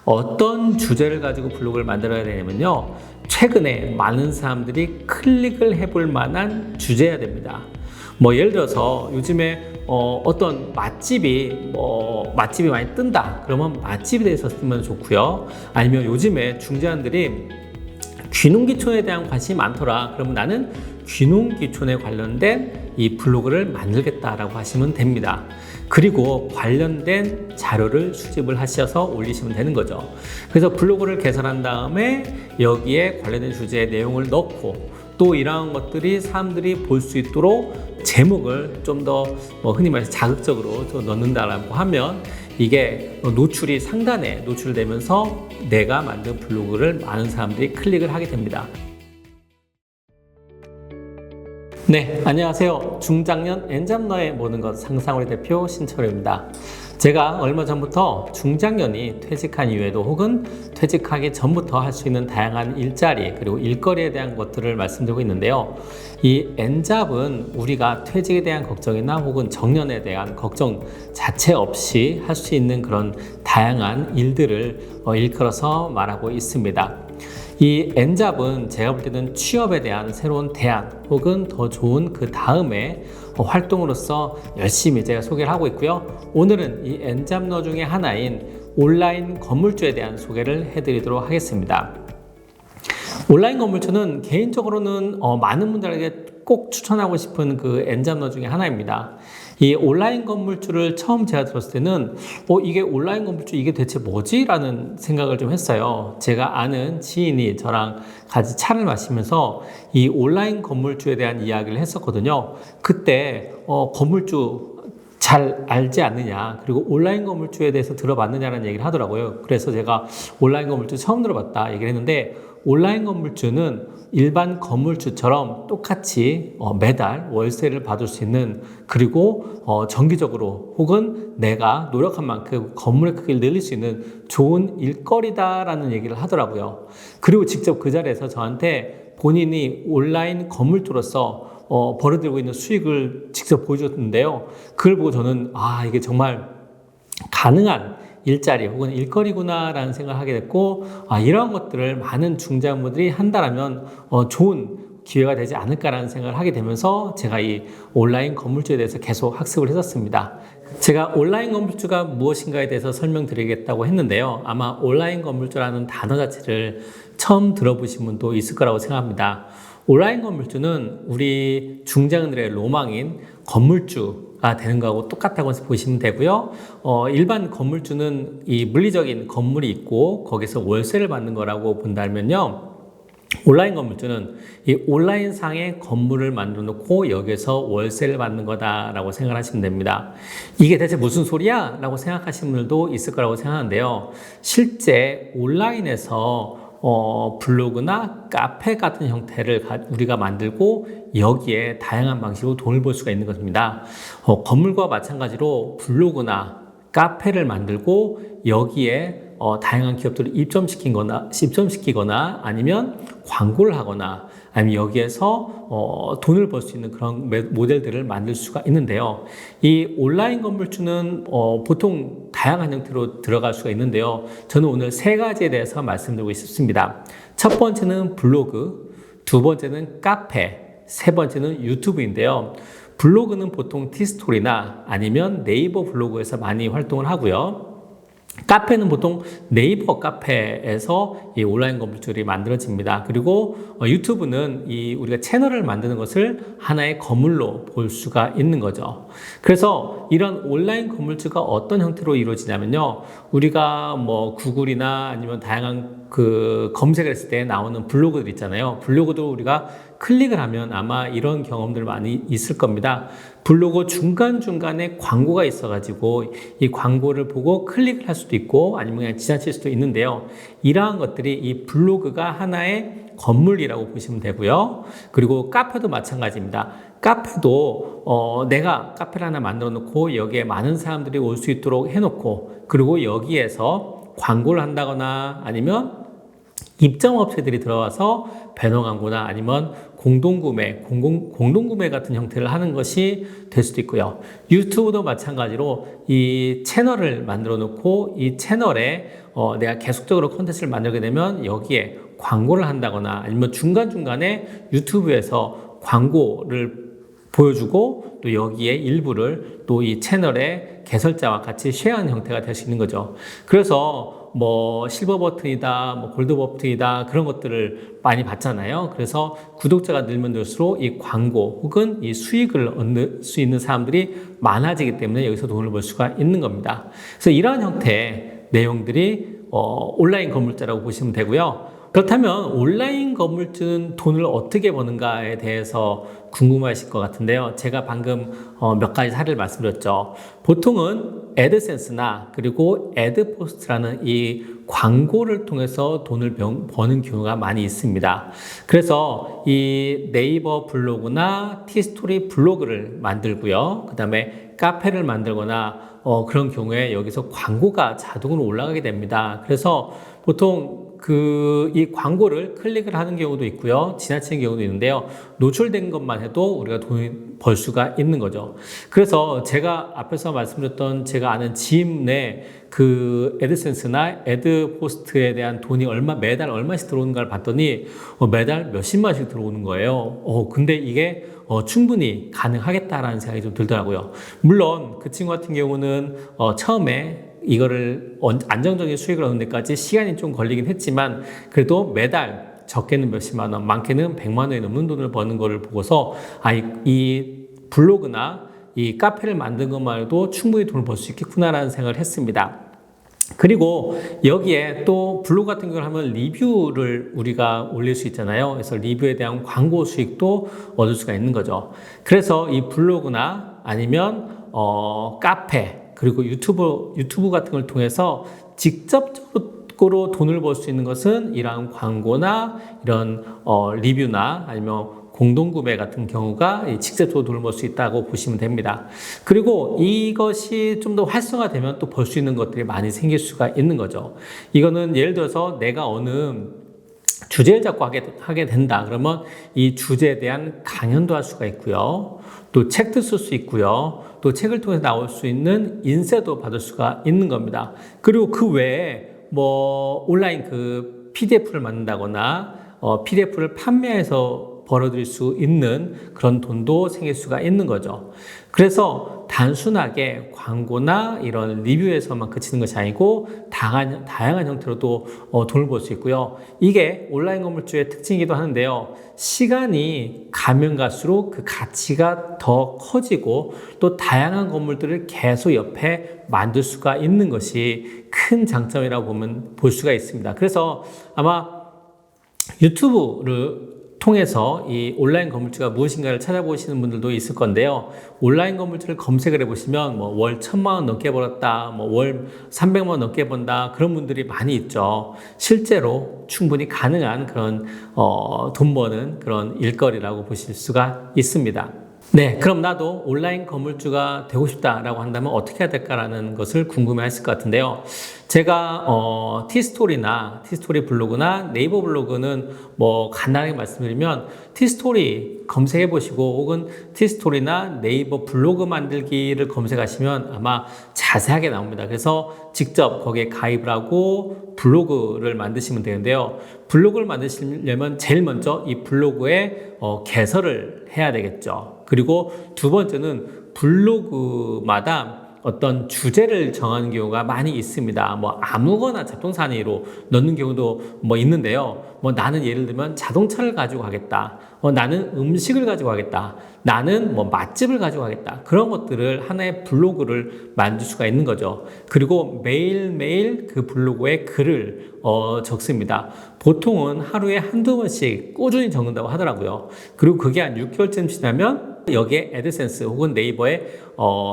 어떤 주제를 가지고 블로그를 만들어야 되냐면요, 최근에 많은 사람들이 클릭을 해볼 만한 주제여야 됩니다. 예를 들어서 요즘에 어떤 맛집이 많이 뜬다 그러면 맛집에 대해서 쓰면 좋고요. 아니면 요즘에 중재원들이 귀농귀촌에 대한 관심이 많더라 그러면 나는 귀농귀촌에 관련된 이 블로그를 만들겠다라고 하시면 됩니다. 그리고 관련된 자료를 수집을 하셔서 올리시면 되는 거죠. 그래서 블로그를 개설한 다음에 여기에 관련된 주제의 내용을 넣고, 또 이러한 것들이 사람들이 볼 수 있도록 제목을 좀 더 흔히 말해서 자극적으로 좀 넣는다라고 하면 이게 노출이 상단에 노출되면서 내가 만든 블로그를 많은 사람들이 클릭을 하게 됩니다. 네, 안녕하세요. 중장년 엔잡러의 모든 것 상상우리 대표 신철우입니다. 제가 얼마 전부터 중장년이 퇴직한 이후에도 혹은 퇴직하기 전부터 할 수 있는 다양한 일자리 그리고 일거리에 대한 것들을 말씀드리고 있는데요. 이 엔잡은 우리가 퇴직에 대한 걱정이나 혹은 정년에 대한 걱정 자체 없이 할 수 있는 그런 다양한 일들을 일컬어서 말하고 있습니다. 이 엔잡은 제가 볼 때는 취업에 대한 새로운 대안 혹은 더 좋은 그 다음에 활동으로서 열심히 제가 소개를 하고 있고요. 오늘은 이 엔잡러 중에 하나인 온라인 건물주에 대한 소개를 해드리도록 하겠습니다. 온라인 건물주는 개인적으로는 많은 분들에게 꼭 추천하고 싶은 그 엔잡러 중에 하나입니다. 이 온라인 건물주를 처음 제가 들었을 때는 이게 온라인 건물주 이게 대체 뭐지? 라는 생각을 좀 했어요. 제가 아는 지인이 저랑 같이 차를 마시면서 이 온라인 건물주에 대한 이야기를 했었거든요. 그때 건물주 잘 알지 않느냐, 그리고 온라인 건물주에 대해서 들어봤느냐라는 얘기를 하더라고요. 그래서 제가 온라인 건물주 처음 들어봤다 얘기를 했는데, 온라인 건물주는 일반 건물주처럼 똑같이 매달 월세를 받을 수 있는, 그리고 정기적으로 혹은 내가 노력한 만큼 건물의 크기를 늘릴 수 있는 좋은 일거리다라는 얘기를 하더라고요. 그리고 직접 그 자리에서 저한테 본인이 온라인 건물주로서 벌어들이고 있는 수익을 직접 보여줬는데요. 그걸 보고 저는 이게 정말 가능한 일자리 혹은 일거리구나라는 생각을 하게 됐고, 이러한 것들을 많은 중장년분들이 한다라면 좋은 기회가 되지 않을까라는 생각을 하게 되면서 제가 이 온라인 건물주에 대해서 계속 학습을 했었습니다. 제가 온라인 건물주가 무엇인가에 대해서 설명드리겠다고 했는데요. 아마 온라인 건물주라는 단어 자체를 처음 들어보신 분도 있을 거라고 생각합니다. 온라인 건물주는 우리 중장년들의 로망인 건물주가 되는 거하고 똑같다고 보시면 되고요. 일반 건물주는 이 물리적인 건물이 있고 거기서 월세를 받는 거라고 본다면요. 온라인 건물주는 이 온라인 상에 건물을 만들어 놓고 여기서 월세를 받는 거다라고 생각하시면 됩니다. 이게 대체 무슨 소리야? 라고 생각하시는 분들도 있을 거라고 생각하는데요. 실제 온라인에서 블로그나 카페 같은 형태를 우리가 만들고 여기에 다양한 방식으로 돈을 벌 수가 있는 것입니다. 건물과 마찬가지로 블로그나 카페를 만들고 여기에 다양한 기업들을 입점시키거나 아니면 광고를 하거나 아니면 여기에서 돈을 벌 수 있는 그런 모델들을 만들 수가 있는데요. 이 온라인 건물주는 보통 다양한 형태로 들어갈 수가 있는데요. 저는 오늘 세 가지에 대해서 말씀드리고 싶습니다. 첫 번째는 블로그, 두 번째는 카페, 세 번째는 유튜브인데요. 블로그는 보통 티스토리나 아니면 네이버 블로그에서 많이 활동을 하고요. 카페는 보통 네이버 카페에서 이 온라인 건물주들이 만들어집니다. 그리고 유튜브는 우리가 채널을 만드는 것을 하나의 건물로 볼 수가 있는 거죠. 그래서 이런 온라인 건물주가 어떤 형태로 이루어지냐면요. 우리가 구글이나 아니면 다양한 그 검색을 했을 때 나오는 블로그들 있잖아요. 블로그도 우리가 클릭을 하면 아마 이런 경험들 많이 있을 겁니다. 블로그 중간중간에 광고가 있어가지고 이 광고를 보고 클릭을 할 수도 있고 아니면 그냥 지나칠 수도 있는데요. 이러한 것들이 이 블로그가 하나의 건물이라고 보시면 되고요. 그리고 카페도 마찬가지입니다. 카페도 내가 카페를 하나 만들어 놓고 여기에 많은 사람들이 올 수 있도록 해놓고, 그리고 여기에서 광고를 한다거나 아니면 입점업체들이 들어와서 배너 광고나 아니면 공동구매 같은 형태를 하는 것이 될 수도 있고요. 유튜브도 마찬가지로 이 채널을 만들어 놓고 이 채널에 내가 계속적으로 콘텐츠를 만들게 되면 여기에 광고를 한다거나 아니면 중간중간에 유튜브에서 광고를 보여주고 또 여기에 일부를 또 이 채널의 개설자와 같이 쉐어하는 형태가 될 수 있는 거죠. 그래서 뭐 실버 버튼이다, 뭐 골드 버튼이다 그런 것들을 많이 받잖아요. 그래서 구독자가 늘면 늘수록 이 광고 혹은 이 수익을 얻을 수 있는 사람들이 많아지기 때문에 여기서 돈을 벌 수가 있는 겁니다. 그래서 이러한 형태의 내용들이 온라인 건물주라고 보시면 되고요. 그렇다면 온라인 건물주는 돈을 어떻게 버는가에 대해서 궁금하실 것 같은데요. 제가 방금 몇 가지 사례를 말씀드렸죠. 보통은 애드센스나 그리고 애드포스트라는 이 광고를 통해서 돈을 버는 경우가 많이 있습니다. 그래서 이 네이버 블로그나 티스토리 블로그를 만들고요. 그 다음에 카페를 만들거나 그런 경우에 여기서 광고가 자동으로 올라가게 됩니다. 그래서 보통 이 광고를 클릭을 하는 경우도 있고요. 지나치는 경우도 있는데요. 노출된 것만 해도 우리가 돈을 벌 수가 있는 거죠. 그래서 제가 앞에서 말씀드렸던 제가 아는 지인의 그 애드센스나 애드포스트에 대한 돈이 매달 얼마씩 들어오는가를 봤더니 매달 몇십만씩 들어오는 거예요. 근데 이게 충분히 가능하겠다라는 생각이 좀 들더라고요. 물론 그 친구 같은 경우는 처음에 이거를 안정적인 수익을 얻는 데까지 시간이 좀 걸리긴 했지만 그래도 매달 적게는 몇십만 원, 많게는 100만 원이 넘는 돈을 버는 거를 보고서 이 블로그나 이 카페를 만든 것만 해도 충분히 돈을 벌 수 있겠구나라는 생각을 했습니다. 그리고 여기에 또 블로그 같은 걸 하면 리뷰를 우리가 올릴 수 있잖아요. 그래서 리뷰에 대한 광고 수익도 얻을 수가 있는 거죠. 그래서 이 블로그나 아니면 카페 그리고 유튜브 같은 걸 통해서 직접적으로 돈을 벌 수 있는 것은 이러한 광고나 이런 리뷰나 아니면 공동구매 같은 경우가 직접적으로 돈을 벌 수 있다고 보시면 됩니다. 그리고 이것이 좀 더 활성화되면 또 벌 수 있는 것들이 많이 생길 수가 있는 거죠. 이거는 예를 들어서 내가 어느 주제를 잡고 하게 된다. 그러면 이 주제에 대한 강연도 할 수가 있고요. 또 책도 쓸 수 있고요. 또 책을 통해서 나올 수 있는 인쇄도 받을 수가 있는 겁니다. 그리고 그 외에 뭐 온라인 그 PDF를 만든다거나 PDF를 판매해서 벌어들일 수 있는 그런 돈도 생길 수가 있는 거죠. 그래서 단순하게 광고나 이런 리뷰에서만 그치는 것이 아니고 다양한 형태로도 돈을 벌 수 있고요. 이게 온라인 건물주의 특징이기도 하는데요. 시간이 가면 갈수록 그 가치가 더 커지고 또 다양한 건물들을 계속 옆에 만들 수가 있는 것이 큰 장점이라고 볼 수가 있습니다. 그래서 아마 유튜브를 통해서 이 온라인 건물주가 무엇인가를 찾아보시는 분들도 있을 건데요. 온라인 건물주를 검색을 해보시면 뭐 월 1,000만 원 넘게 벌었다, 뭐 월 300만 원 넘게 번다 그런 분들이 많이 있죠. 실제로 충분히 가능한 그런 돈 버는 그런 일거리라고 보실 수가 있습니다. 네, 그럼 나도 온라인 건물주가 되고 싶다라고 한다면 어떻게 해야 될까라는 것을 궁금해 하실 것 같은데요. 제가 티스토리 블로그나 네이버 블로그는 뭐 간단하게 말씀드리면 티스토리 검색해 보시고 혹은 티스토리나 네이버 블로그 만들기를 검색하시면 아마 자세하게 나옵니다. 그래서 직접 거기에 가입을 하고 블로그를 만드시면 되는데요. 블로그를 만드시려면 제일 먼저 이 블로그에 개설을 해야 되겠죠. 그리고 두 번째는 블로그마다 어떤 주제를 정하는 경우가 많이 있습니다. 뭐 아무거나 잡동사니로 넣는 경우도 뭐 있는데요. 뭐 나는 예를 들면 자동차를 가지고 가겠다. 나는 음식을 가지고 가겠다. 나는 뭐 맛집을 가지고 가겠다. 그런 것들을 하나의 블로그를 만들 수가 있는 거죠. 그리고 매일매일 그 블로그에 글을 적습니다. 보통은 하루에 한두 번씩 꾸준히 적는다고 하더라고요. 그리고 그게 한 6개월쯤 지나면 여기에 애드센스 혹은 네이버에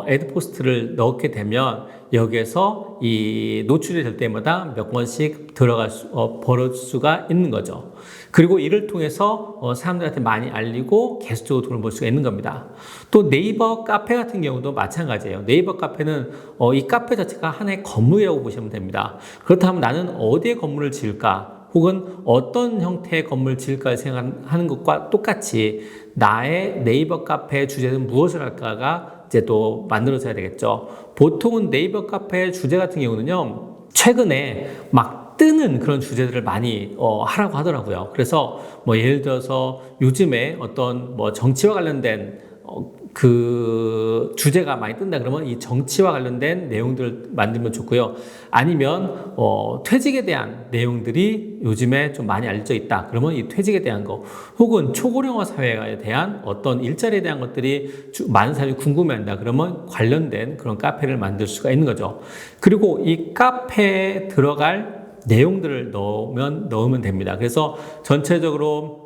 애드포스트를 넣게 되면 여기에서 이 노출이 될 때마다 몇 번씩 벌을 수가 있는 거죠. 그리고 이를 통해서 사람들한테 많이 알리고 계속적으로 돈을 벌 수가 있는 겁니다. 또 네이버 카페 같은 경우도 마찬가지예요. 네이버 카페는 이 카페 자체가 하나의 건물이라고 보시면 됩니다. 그렇다면 나는 어디에 건물을 지을까? 혹은 어떤 형태의 건물 지을까 생각하는 것과 똑같이 나의 네이버 카페의 주제는 무엇을 할까가 이제 또 만들어져야 되겠죠. 보통은 네이버 카페의 주제 같은 경우는요, 최근에 막 뜨는 그런 주제들을 많이 하라고 하더라고요. 그래서 뭐 예를 들어서 요즘에 어떤 뭐 정치와 관련된 그 주제가 많이 뜬다 그러면 이 정치와 관련된 내용들을 만들면 좋고요. 아니면 퇴직에 대한 내용들이 요즘에 좀 많이 알려져 있다. 그러면 이 퇴직에 대한 거, 혹은 초고령화 사회에 대한 어떤 일자리에 대한 것들이 많은 사람이 궁금해한다. 그러면 관련된 그런 카페를 만들 수가 있는 거죠. 그리고 이 카페에 들어갈 내용들을 넣으면 됩니다. 그래서 전체적으로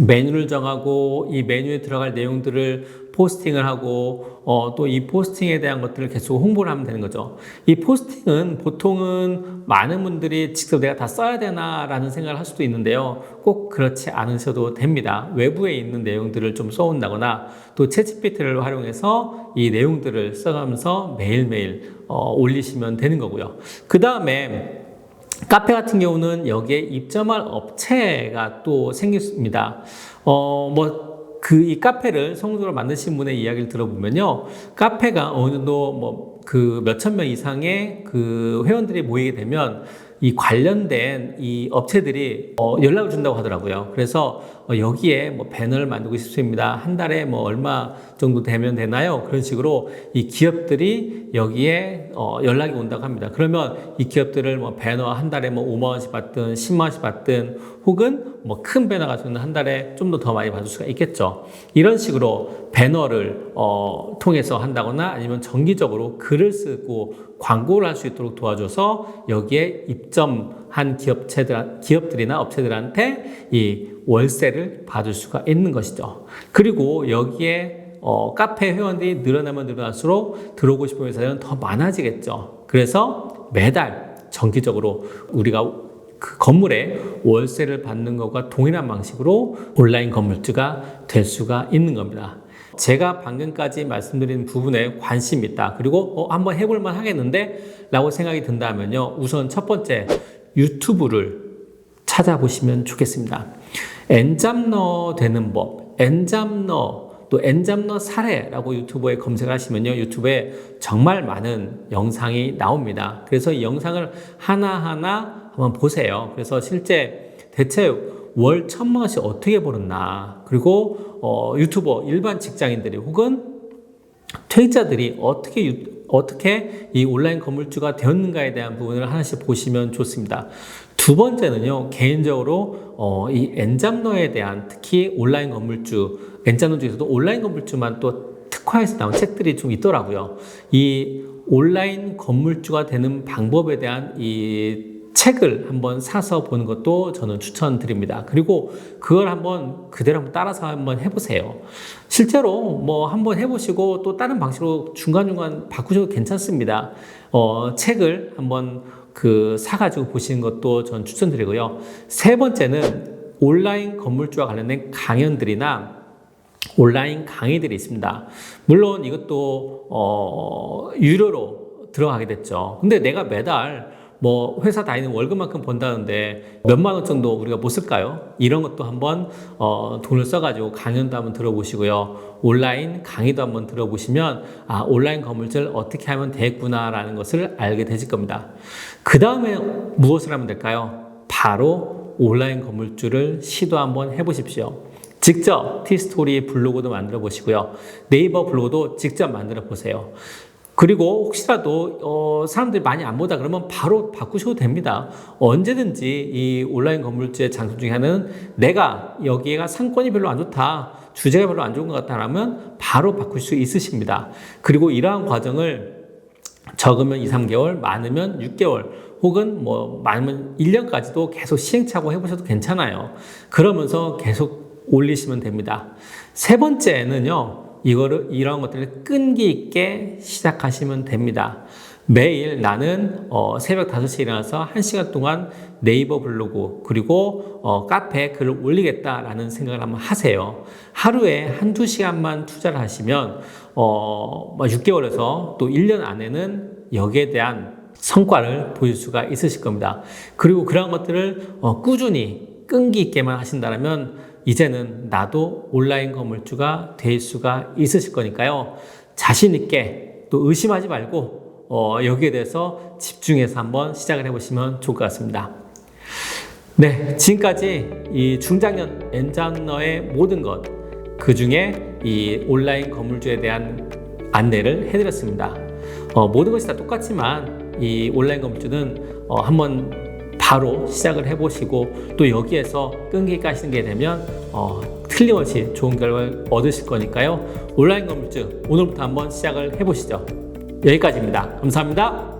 메뉴를 정하고 이 메뉴에 들어갈 내용들을 포스팅을 하고 또 이 포스팅에 대한 것들을 계속 홍보를 하면 되는 거죠. 이 포스팅은 보통은 많은 분들이 직접 내가 다 써야 되나라는 생각을 할 수도 있는데요. 꼭 그렇지 않으셔도 됩니다. 외부에 있는 내용들을 좀 써온다거나 또 챗GPT를 활용해서 이 내용들을 써가면서 매일매일 올리시면 되는 거고요. 그 다음에 카페 같은 경우는 여기에 입점할 업체가 또 생깁니다. 이 카페를 성공적으로 만드신 분의 이야기를 들어보면요. 카페가 어느 정도 그 몇천 명 이상의 그 회원들이 모이게 되면 이 관련된 이 업체들이 연락을 준다고 하더라고요. 그래서 여기에 뭐 배너를 만들고 싶습니다. 한 달에 뭐 얼마 정도 되면 되나요? 그런 식으로 이 기업들이 여기에 연락이 온다고 합니다. 그러면 이 기업들을 뭐 배너 한 달에 뭐 5만 원씩 받든 10만 원씩 받든 혹은 뭐 큰 배너 가지고는 한 달에 좀 더 많이 받을 수가 있겠죠. 이런 식으로 배너를 통해서 한다거나 아니면 정기적으로 글을 쓰고 광고를 할 수 있도록 도와줘서 여기에 입점한 기업들이나 업체들한테 이 월세를 받을 수가 있는 것이죠. 그리고 여기에 카페 회원들이 늘어나면 늘어날수록 들어오고 싶은 회사는 더 많아지겠죠. 그래서 매달 정기적으로 우리가 그 건물에 월세를 받는 것과 동일한 방식으로 온라인 건물주가 될 수가 있는 겁니다. 제가 방금까지 말씀드린 부분에 관심이 있다. 그리고 한번 해볼만 하겠는데? 라고 생각이 든다면요. 우선 첫 번째, 유튜브를 찾아보시면 좋겠습니다. 엔잡러 되는 법, 또 엔잡러 사례라고 유튜브에 검색을 하시면요. 유튜브에 정말 많은 영상이 나옵니다. 그래서 이 영상을 하나하나 한번 보세요. 그래서 실제 대체 월 1,000만 원씩 어떻게 벌었나, 그리고 유튜버 일반 직장인들이 혹은 퇴직자들이 어떻게 이 온라인 건물주가 되었는가에 대한 부분을 하나씩 보시면 좋습니다. 두 번째는요, 개인적으로 이 엔잡러에 대한, 특히 온라인 건물주, 엔잡러 중에서도 온라인 건물주만 또 특화해서 나온 책들이 좀 있더라고요. 이 온라인 건물주가 되는 방법에 대한 이 책을 한번 사서 보는 것도 저는 추천드립니다. 그리고 그걸 그대로 한번 따라서 한번 해보세요. 실제로 뭐 한번 해보시고 또 다른 방식으로 중간중간 바꾸셔도 괜찮습니다. 책을 한번 사가지고 보시는 것도 전 추천드리고요. 세 번째는 온라인 건물주와 관련된 강연들이나 온라인 강의들이 있습니다. 물론 이것도 유료로 들어가게 됐죠. 근데 내가 매달 뭐 회사 다니는 월급만큼 번다는데 몇만 원 정도 우리가 못 쓸까요? 이런 것도 한번 돈을 써가지고 강연도 한번 들어보시고요. 온라인 강의도 한번 들어보시면 온라인 건물주를 어떻게 하면 되겠구나라는 것을 알게 되실 겁니다. 그 다음에 무엇을 하면 될까요? 바로 온라인 건물주를 시도 한번 해보십시오. 직접 티스토리 블로그도 만들어 보시고요. 네이버 블로그도 직접 만들어 보세요. 그리고 혹시라도 사람들이 많이 안 보다 그러면 바로 바꾸셔도 됩니다. 언제든지 이 온라인 건물주의 장점 중에 하나는 내가 여기가 상권이 별로 안 좋다, 주제가 별로 안 좋은 것 같다라면 바로 바꿀 수 있으십니다. 그리고 이러한 과정을 적으면 2, 3개월, 많으면 6개월, 혹은 뭐 많으면 1년까지도 계속 시행착오 해보셔도 괜찮아요. 그러면서 계속 올리시면 됩니다. 세 번째는요, 이런 것들을 끈기 있게 시작하시면 됩니다. 매일 나는 새벽 5시에 일어나서 1시간 동안 네이버 블로그 그리고 카페에 글을 올리겠다라는 생각을 한번 하세요. 하루에 1-2시간만 투자를 하시면 6개월에서 또 1년 안에는 여기에 대한 성과를 보일 수가 있으실 겁니다. 그리고 그런 것들을 꾸준히 끈기 있게만 하신다면 이제는 나도 온라인 건물주가 될 수가 있으실 거니까요. 자신 있게 또 의심하지 말고 여기에 대해서 집중해서 한번 시작을 해보시면 좋을 것 같습니다. 네, 지금까지 이 중장년 엔잡러의 모든 것, 그 중에 이 온라인 건물주에 대한 안내를 해드렸습니다. 모든 것이 다 똑같지만 이 온라인 건물주는 한번 바로 시작을 해보시고 또 여기에서 끈기 있게 하시는 게 되면 틀림없이 좋은 결과를 얻으실 거니까요. 온라인 건물주 오늘부터 한번 시작을 해보시죠. 여기까지입니다. 감사합니다.